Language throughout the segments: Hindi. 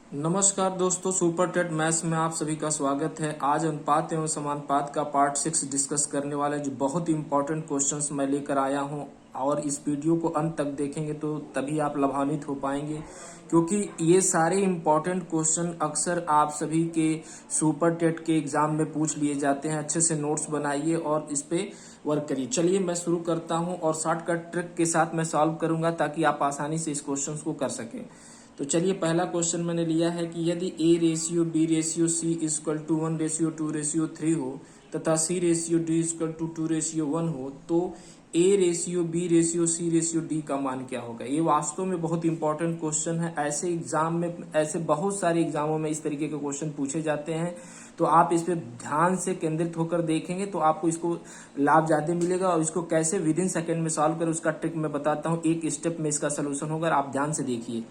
नमस्कार दोस्तों, सुपर टेट मैथ्स में आप सभी का स्वागत है। आज अनुपात एवं समानुपात का पार्ट 6 डिस्कस करने वाला है, जो बहुत इंपॉर्टेंट क्वेश्चंस मैं लेकर आया हूं। और इस वीडियो को अंत तक देखेंगे तो तभी आप लाभान्वित हो पाएंगे, क्योंकि ये सारे इंपॉर्टेंट क्वेश्चन अक्सर आप सभी के सुपर टेट के एग्जाम में पूछ लिए जाते हैं। अच्छे से नोट्स बनाइए और इस पे वर्क करिए। चलिए मैं शुरू करता हूं और शॉर्टकट ट्रिक के साथ मैं सॉल्व करूंगा ताकि आप आसानी से इस क्वेश्चन को कर सकें। तो चलिए, पहला क्वेश्चन मैंने लिया है कि यदि A ratio B ratio C equal to 1 ratio 2 ratio 3 हो तथा C ratio D equal to 2 ratio 1 हो, तो A ratio B ratio C ratio D का मान क्या होगा। ये वास्तव में बहुत इंपॉर्टेंट क्वेश्चन है। ऐसे एग्जाम में, ऐसे बहुत सारे एग्जामों में इस तरीके के क्वेश्चन पूछे जाते हैं। तो आप इस पे ध्यान से केंद्रित होकर देखेंगे तो आपको इसको लाभ ज्यादा मिलेगा। और इसको कैसे विद इन सेकेंड में सॉल्व करें उसका ट्रिक मैं बताता हूँ। एक स्टेप में इसका सोल्यूशन होगा, आप ध्यान से देखिए।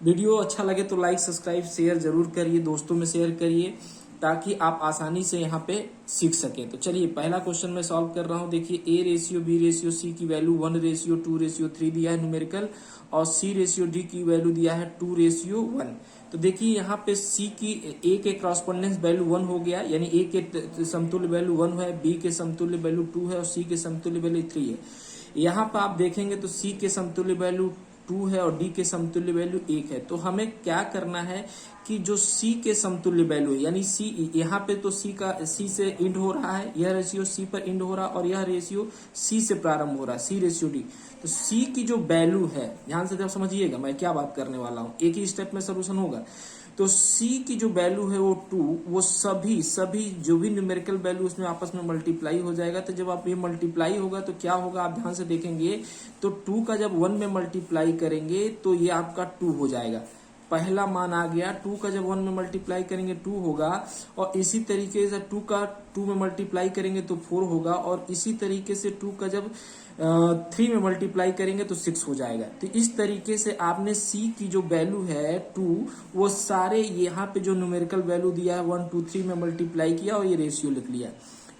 वीडियो अच्छा लगे तो लाइक सब्सक्राइब शेयर जरूर करिए, दोस्तों में शेयर करिए ताकि आप आसानी से यहाँ पे सीख सकें। तो चलिए, पहला क्वेश्चन मैं सॉल्व कर रहा हूँ। देखिए, A ratio B ratio C की वैल्यू 1 रेशियो 2 रेशियो 3 दिया है न्यूमेरिकल, और C रेशियो D की वैल्यू दिया है 2 रेशियो 1। तो देखिए यहाँ पे C की A के क्रॉसपोंडेंस वैल्यू 1 हो गया, यानी A के समतुल्य वैल्यू 1 है, B के समतुल्य वैल्यू 2 है और C के समतुल्य वैल्यू 3 है। यहाँ पर आप देखेंगे तो C के समतुल्य वैल्यू 2 है और D के समतुल्य वैल्यू 1 है। तो हमें क्या करना है कि जो C के समतुल्य वैल्यू है, यानी C यहाँ पे तो C से इंड हो रहा है, यह रेशियो C पर इंड हो रहा है और यह रेशियो C से प्रारंभ हो रहा है, C रेशियो D। तो C की जो वैल्यू है, ध्यान से जब समझिएगा मैं क्या बात करने वाला हूँ, एक ही स्टेप में सोल्यूशन होगा। तो C की जो वैल्यू है वो 2, वो सभी जो भी न्यूमेरिकल वैल्यू उसमें आपस में मल्टीप्लाई हो जाएगा। तो जब आप ये मल्टीप्लाई होगा तो क्या होगा, आप ध्यान से देखेंगे तो 2 का जब 1 में मल्टीप्लाई करेंगे तो ये आपका 2 हो जाएगा। पहला मान आ गया। 2 का जब 1 में मल्टीप्लाई करेंगे 2 होगा, और इसी तरीके से 2 का 2 में मल्टीप्लाई करेंगे तो 4 होगा, और इसी तरीके से 2 का जब 3 में मल्टीप्लाई करेंगे तो 6 हो जाएगा। तो इस तरीके से आपने C की जो वैल्यू है 2, वो सारे यहाँ पे जो न्यूमेरिकल वैल्यू दिया है 1 2 3 में मल्टीप्लाई किया और ये रेशियो लिख लिया।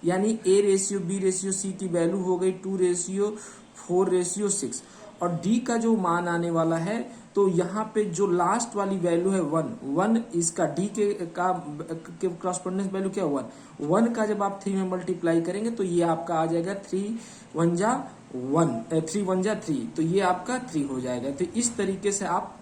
यानी A ratio B ratio C की वैल्यू हो गई 2 रेशियो 4 रेशियो 6, और D का जो मान आने वाला है, तो यहाँ पे जो लास्ट वाली वैल्यू है 1, इसका D के क्रॉसपोंडेंस वैल्यू क्या 1 का जब आप 3 में मल्टीप्लाई करेंगे तो ये आपका आ जाएगा 3 1 जा 3, तो ये आपका 3 हो जाएगा। तो इस तरीके से आप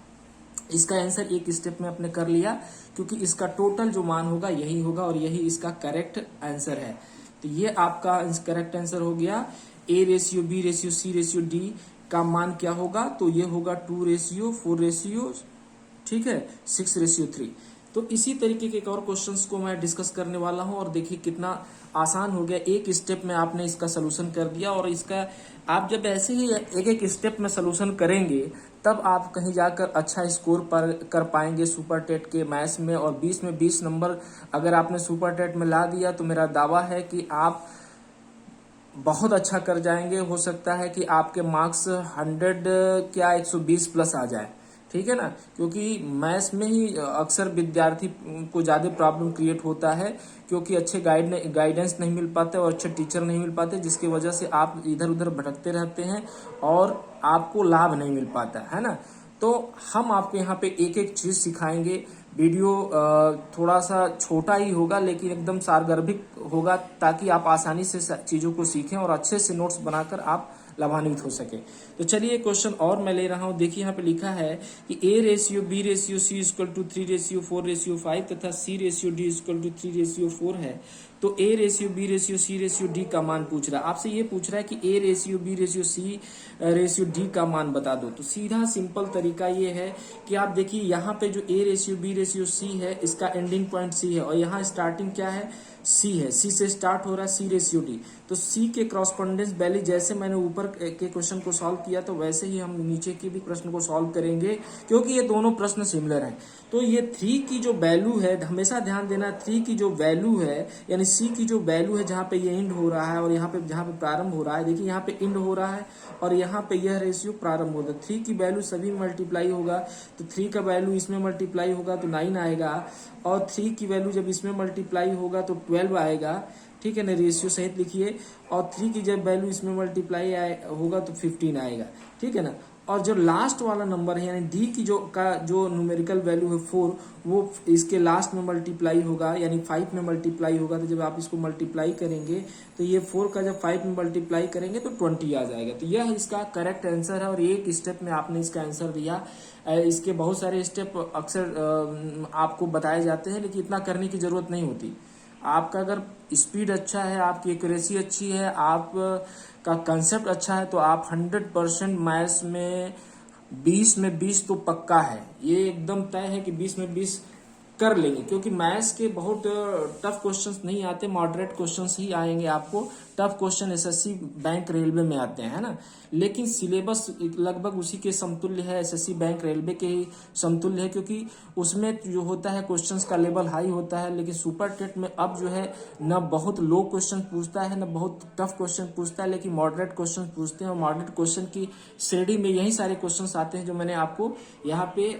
इसका आंसर एक स्टेप में आपने कर लिया, क्योंकि इसका टोटल जो मान होगा यही होगा और यही इसका करेक्ट आंसर है। तो ये आपका करेक्ट आंसर हो गया। A ratio B ratio C ratio D का मान क्या होगा, तो ये होगा 2 रेशियो 4 रेशियो, ठीक है, 6 रेशियो 3। तो इसी तरीके के एक और क्वेश्चंस को मैं डिस्कस करने वाला हूं, और देखिए कितना आसान हो गया। एक स्टेप में आपने इसका सोल्यूशन कर दिया, और इसका आप जब ऐसे ही एक एक स्टेप में सोल्यूशन करेंगे तब आप कहीं जाकर अच्छा स्कोर पर कर पाएंगे सुपर टेट के मैथ्स में। और 20 में 20 नंबर अगर आपने सुपर टेट में ला दिया तो मेरा दावा है कि आप बहुत अच्छा कर जाएंगे। हो सकता है कि आपके मार्क्स 100 क्या 120 प्लस आ जाए, ठीक है ना, क्योंकि मैथ्स में ही अक्सर विद्यार्थी को ज्यादा प्रॉब्लम क्रिएट होता है, क्योंकि अच्छे गाइडेंस नहीं मिल पाते और अच्छे टीचर नहीं मिल पाते, जिसकी वजह से आप इधर उधर भटकते रहते हैं और आपको लाभ नहीं मिल पाता है ना। तो हम आपको यहाँ पे एक एक चीज सिखाएंगे। वीडियो थोड़ा सा छोटा ही होगा लेकिन एकदम सारगर्भिक होगा, ताकि आप आसानी से चीजों को सीखें और अच्छे से नोट्स बनाकर आप लाभान्वित हो सके। तो चलिए क्वेश्चन और मैं ले रहा हूं। देखिए यहाँ पे लिखा है कि A ratio B ratio C equal to 3 ratio 4 ratio 5 तथा C ratio D equal to 3 ratio 4 है। तो A ratio B ratio C ratio D का मान पूछ रहा है। आपसे ये पूछ रहा है कि A ratio B ratio C ratio D का मान बता दो। तो सीधा सिंपल तरीका ये है कि आप देखिए यहाँ पे जो A ratio B ratio C है, इसका एंडिंग पॉइंट C है और यहाँ स्टार्टिंग क्या है, C है। C से स्टार्ट हो रहा है, C रेशियो D। तो C के क्रॉसपोंडेंस वैल्यू, जैसे मैंने ऊपर के क्वेश्चन को सॉल्व किया तो वैसे ही हम नीचे के भी प्रश्न को सॉल्व करेंगे, क्योंकि ये दोनों प्रश्न सिमिलर हैं। तो ये 3 की जो वैल्यू है, हमेशा ध्यान देना, 3 की जो वैल्यू है, यानी C की जो वैल्यू है जहाँ पे ये इंड हो रहा है और यहाँ पे जहाँ पे प्रारंभ हो रहा है, देखिए यहाँ पे इंड हो रहा है और यहाँ पे यह रेशियो प्रारंभ होगा। 3 की वैल्यू सभी में मल्टीप्लाई होगा, तो 3 का वैल्यू इसमें मल्टीप्लाई होगा तो 9 आएगा, और 3 की वैल्यू जब इसमें मल्टीप्लाई होगा तो 12 आएगा, ठीक है ना, रेशियो सहित लिखिए। और 3 की जब वैल्यू इसमें मल्टीप्लाई होगा तो 15 आएगा, ठीक है ना। और जो लास्ट वाला नंबर है यानी डी की जो न्यूमेरिकल वैल्यू है 4, वो इसके लास्ट में मल्टीप्लाई होगा यानी 5 में मल्टीप्लाई होगा। तो जब आप इसको मल्टीप्लाई करेंगे तो ये 4 का जब 5 में मल्टीप्लाई करेंगे तो 20 आ जाएगा। तो यह इसका करेक्ट आंसर है और एक स्टेप में आपने इसका आंसर दिया। इसके बहुत सारे स्टेप अक्सर आपको बताए जाते हैं, लेकिन इतना करने की जरूरत नहीं होती। आपका अगर स्पीड अच्छा है, आपकी एक्यूरेसी अच्छी है, आप का कंसेप्ट अच्छा है, तो आप 100% मैथ्स में 20 में 20 तो पक्का है। ये एकदम तय है कि 20 में 20 कर लेंगे, क्योंकि मैथ्स के बहुत टफ क्वेश्चंस नहीं आते, मॉडरेट क्वेश्चंस ही आएंगे आपको। Tough question SSC bank railway में आते हैं, है ना, लेकिन सिलेबस लगभग उसी के समतुल्य है, एसएससी बैंक रेलवे के ही समतुल्य है, क्योंकि उसमें जो होता है क्वेश्चंस का लेवल हाई होता है। लेकिन सुपर टेट में अब जो है न बहुत लो क्वेश्चन पूछता है, न बहुत टफ क्वेश्चन पूछता है, लेकिन मॉडरेट क्वेश्चन पूछते हैं। और मॉडरेट क्वेश्चन की श्रेणी में यही सारे क्वेश्चन आते हैं जो मैंने आपको यहाँ पे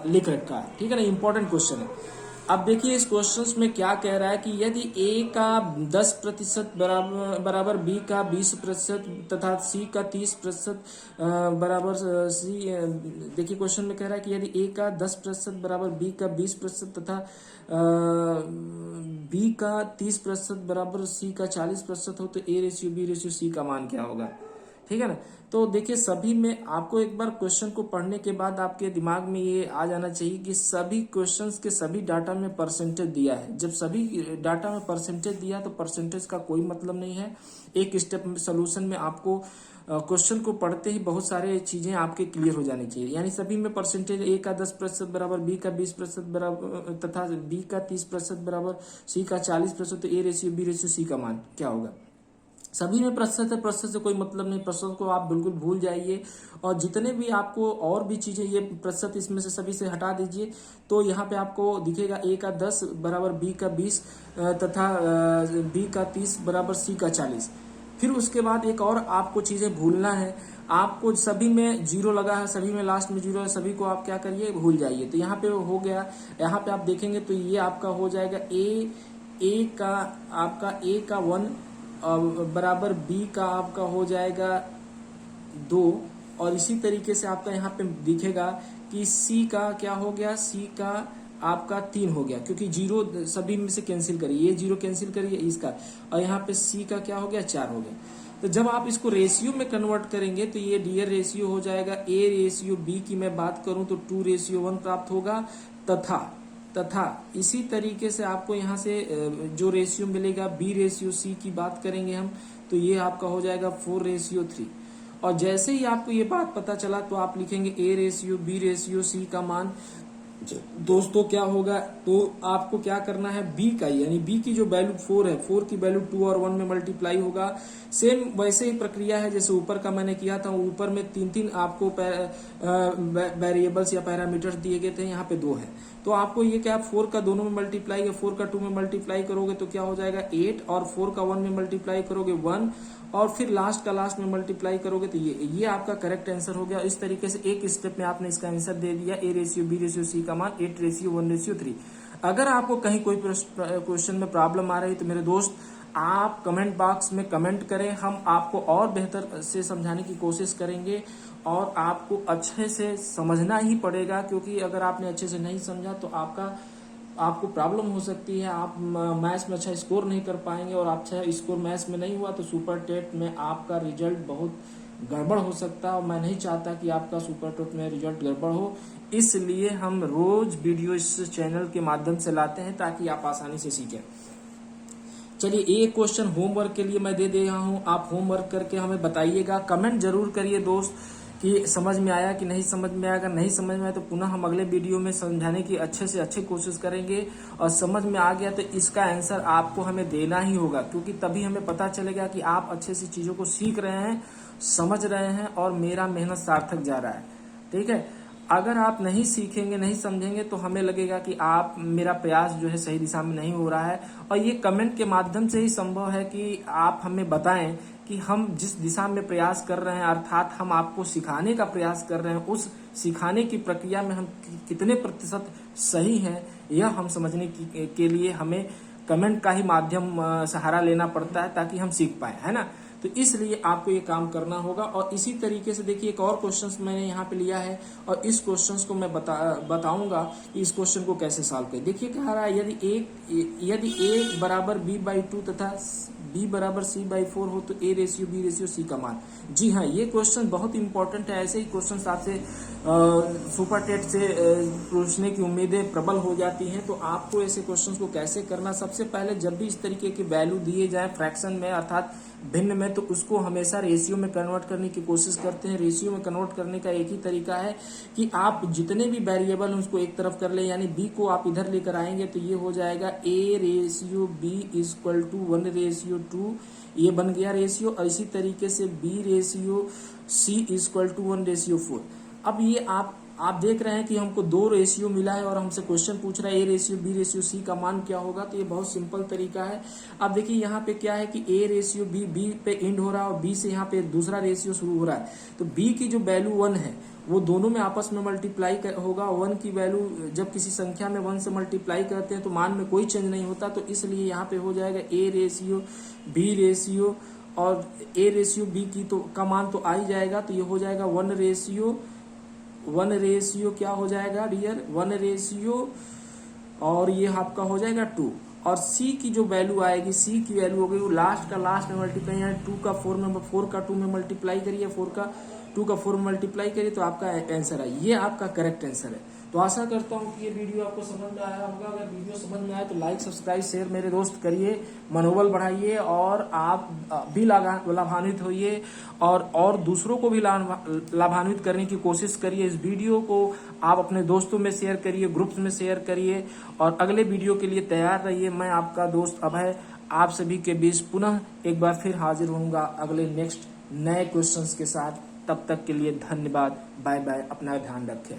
लिख रखा है, ठीक है ना, इंपॉर्टेंट क्वेश्चन है। अब देखिए इस क्वेश्चन में क्या कह रहा है कि यदि ए का 10% बराबर बी का 20% तथा सी का 30% बराबर सी। देखिए क्वेश्चन में कह रहा है कि यदि ए का 10% बराबर बी का 20% तथा बी का 30% बराबर सी का 40% हो, तो A ratio B ratio C का मान क्या होगा, ठीक है ना। तो देखिए सभी में आपको एक बार क्वेश्चन को पढ़ने के बाद आपके दिमाग में ये आ जाना चाहिए कि सभी क्वेश्चंस के सभी डाटा में परसेंटेज दिया है। जब सभी डाटा में परसेंटेज दिया तो परसेंटेज का कोई मतलब नहीं है। एक स्टेप सोल्यूशन में आपको क्वेश्चन को पढ़ते ही बहुत सारे चीजें आपके क्लियर हो जानी चाहिए। यानी सभी में परसेंटेज ए का 10% बराबर बी का 20% बराबर तथा बी का 30% बराबर सी का 40%, तो A ratio B ratio C का मान क्या होगा। सभी में प्रतिशत है, प्रतिशत से कोई मतलब नहीं, प्रतिशत को आप बिल्कुल भूल जाइए। और जितने भी आपको और भी चीजें, ये प्रतिशत इसमें से सभी से हटा दीजिए, तो यहाँ पे आपको दिखेगा ए का 10 बराबर बी का 20 तथा बी का 30 बराबर सी का 40। फिर उसके बाद एक और आपको चीजें भूलना है, आपको सभी में जीरो लगा है, सभी में लास्ट में जीरो है, सभी को आप क्या करिए भूल जाइए। तो यहाँ पे हो गया, यहाँ पे आप देखेंगे तो ये आपका हो जाएगा ए का आपका ए का 1 बराबर बी का आपका हो जाएगा 2, और इसी तरीके से आपका यहाँ पे दिखेगा कि सी का क्या हो गया, सी का आपका 3 हो गया, क्योंकि जीरो सभी में से कैंसिल करिए, ये जीरो कैंसिल करिए इसका, और यहाँ पे सी का क्या हो गया 4 हो गया। तो जब आप इसको रेशियो में कन्वर्ट करेंगे तो ये डीयर रेशियो हो जाएगा। ए रेशियो बी की मैं बात करूं तो 2:1 प्राप्त होगा, तथा इसी तरीके से आपको यहाँ से जो रेशियो मिलेगा बी रेशियो सी की बात करेंगे हम, तो ये आपका हो जाएगा 4:3। और जैसे ही आपको ये बात पता चला तो आप लिखेंगे A ratio B ratio C का मान दोस्तों क्या होगा। तो आपको क्या करना है, बी का यानी बी की जो वैल्यू 4 है, 4 की वैल्यू 2 और 1 में मल्टीप्लाई होगा। सेम वैसे ही प्रक्रिया है जैसे ऊपर का मैंने किया था। ऊपर में 3 आपको वेरिएबल्स या पैरामीटर्स दिए गए थे, यहाँ पे 2 है। तो आपको ये क्या 4 का दोनों में मल्टीप्लाई है, 4 का 2 में मल्टीप्लाई करोगे तो क्या हो जाएगा 8, और 4 का 1 में मल्टीप्लाई करोगे 1, और फिर लास्ट का लास्ट में मल्टीप्लाई करोगे तो ये आपका करेक्ट आंसर हो गया। इस तरीके से एक स्टेप में आपने इसका आंसर दे दिया, A ratio B ratio C का मान 8:1:3। अगर आपको कहीं कोई क्वेश्चन में प्रॉब्लम आ रही है तो मेरे दोस्त आप कमेंट बॉक्स में कमेंट करें, हम आपको और बेहतर से समझाने की कोशिश करेंगे। और आपको अच्छे से समझना ही पड़ेगा, क्योंकि अगर आपने अच्छे से नहीं समझा तो आपको प्रॉब्लम हो सकती है, आप मैथ्स में अच्छा स्कोर नहीं कर पाएंगे, और अच्छा स्कोर मैथ्स में नहीं हुआ तो सुपर टेट में आपका रिजल्ट बहुत गड़बड़ हो सकता है। और मैं नहीं चाहता कि आपका सुपर टेट में रिजल्ट गड़बड़ हो, इसलिए हम रोज वीडियो इस चैनल के माध्यम से लाते हैं ताकि आप आसानी से सीखें। चलिए एक क्वेश्चन होमवर्क के लिए मैं दे रहा हूं, आप होमवर्क करके हमें बताइएगा। कमेंट जरूर करिए दोस्त कि समझ में आया कि नहीं समझ में आया। अगर नहीं समझ में आया तो पुनः हम अगले वीडियो में समझाने की अच्छे से अच्छी कोशिश करेंगे, और समझ में आ गया तो इसका आंसर आपको हमें देना ही होगा, क्योंकि तभी हमें पता चलेगा कि आप अच्छे से चीजों को सीख रहे हैं, समझ रहे हैं, और मेरा मेहनत सार्थक जा रहा है। ठीक है, अगर आप नहीं सीखेंगे, नहीं समझेंगे तो हमें लगेगा कि आप मेरा प्रयास जो है सही दिशा में नहीं हो रहा है। और ये कमेंट के माध्यम से ही संभव है कि आप हमें बताएं कि हम जिस दिशा में प्रयास कर रहे हैं, अर्थात हम आपको सिखाने का प्रयास कर रहे हैं, उस सिखाने की प्रक्रिया में हम कितने प्रतिशत सही हैं, यह हम समझने के लिए हमें कमेंट का ही माध्यम सहारा लेना पड़ता है ताकि हम सीख पाए, है ना। तो इसलिए आपको ये काम करना होगा। और इसी तरीके से देखिए एक और क्वेश्चन मैंने यहाँ पे लिया है और इस क्वेश्चन को मैं बताऊंगा कि इस क्वेश्चन को कैसे सॉल्व करें। देखिए कह रहा है यदि a बराबर b/2 तथा b बराबर c/4 हो तो a ratio b ratio c का मान। जी हाँ, ये क्वेश्चन बहुत इंपॉर्टेंट है। ऐसे ही क्वेश्चन आपसे सुपर टेट से पूछने की उम्मीदें प्रबल हो जाती हैं। तो आपको ऐसे क्वेश्चंस को कैसे करना, सबसे पहले जब भी इस तरीके की वैल्यू दिए जाए फ्रैक्शन में अर्थात भिन्न में, तो उसको हमेशा रेशियो में कन्वर्ट करने की कोशिश करते हैं। रेशियो में कन्वर्ट करने का एक ही तरीका है कि आप जितने भी वेरिएबल हैं उसको एक तरफ कर ले, यानी b को आप इधर लेकर आएंगे तो ये हो जाएगा a ratio b equal to 1/2, ये बन गया रेशियो। और इसी तरीके से b ratio c equal to 1/4। अब ये आप देख रहे हैं कि हमको 2 रेशियो मिला है और हमसे क्वेश्चन पूछ रहा है a ratio b ratio c का मान क्या होगा। तो ये बहुत सिंपल तरीका है। अब देखिए यहाँ पे क्या है कि a रेशियो b पे एंड हो रहा है और b से यहाँ पे दूसरा रेशियो शुरू हो रहा है। तो b की जो वैल्यू 1 है वो दोनों में आपस में मल्टीप्लाई होगा। 1 की वैल्यू जब किसी संख्या में 1 से मल्टीप्लाई करते हैं तो मान में कोई चेंज नहीं होता। तो इसलिए यहाँ पे हो जाएगा a रेशियो b रेशियो और a रेशियो b की तो का मान तो आ ही जाएगा। तो ये हो जाएगा 1 रेशियो क्या हो जाएगा डियर 1 रेशियो और ये आपका हो जाएगा 2। और c की जो वैल्यू आएगी, c की वैल्यू हो गई वो लास्ट का लास्ट में मल्टीप्लाई, यानी 2 का 4 में 4 का 2 में मल्टीप्लाई करिए, 4 का 2 का 4 में मल्टीप्लाई करिए तो आपका आंसर है। ये आपका करेक्ट आंसर है। तो आशा करता हूँ कि ये वीडियो आपको समझ में आया होगा। अगर वीडियो समझ में आए तो लाइक सब्सक्राइब शेयर मेरे दोस्त करिए, मनोबल बढ़ाइए और आप भी लाभान्वित होइए और दूसरों को भी लाभान्वित करने की कोशिश करिए। इस वीडियो को आप अपने दोस्तों में शेयर करिए, ग्रुप्स में शेयर करिए और अगले वीडियो के लिए तैयार रहिए। मैं आपका दोस्त अभय आप सभी के बीच पुनः एक बार फिर हाजिर होऊंगा अगले नेक्स्ट नए क्वेश्चंस के साथ। तब तक के लिए धन्यवाद, बाय बाय, अपना ध्यान रखें।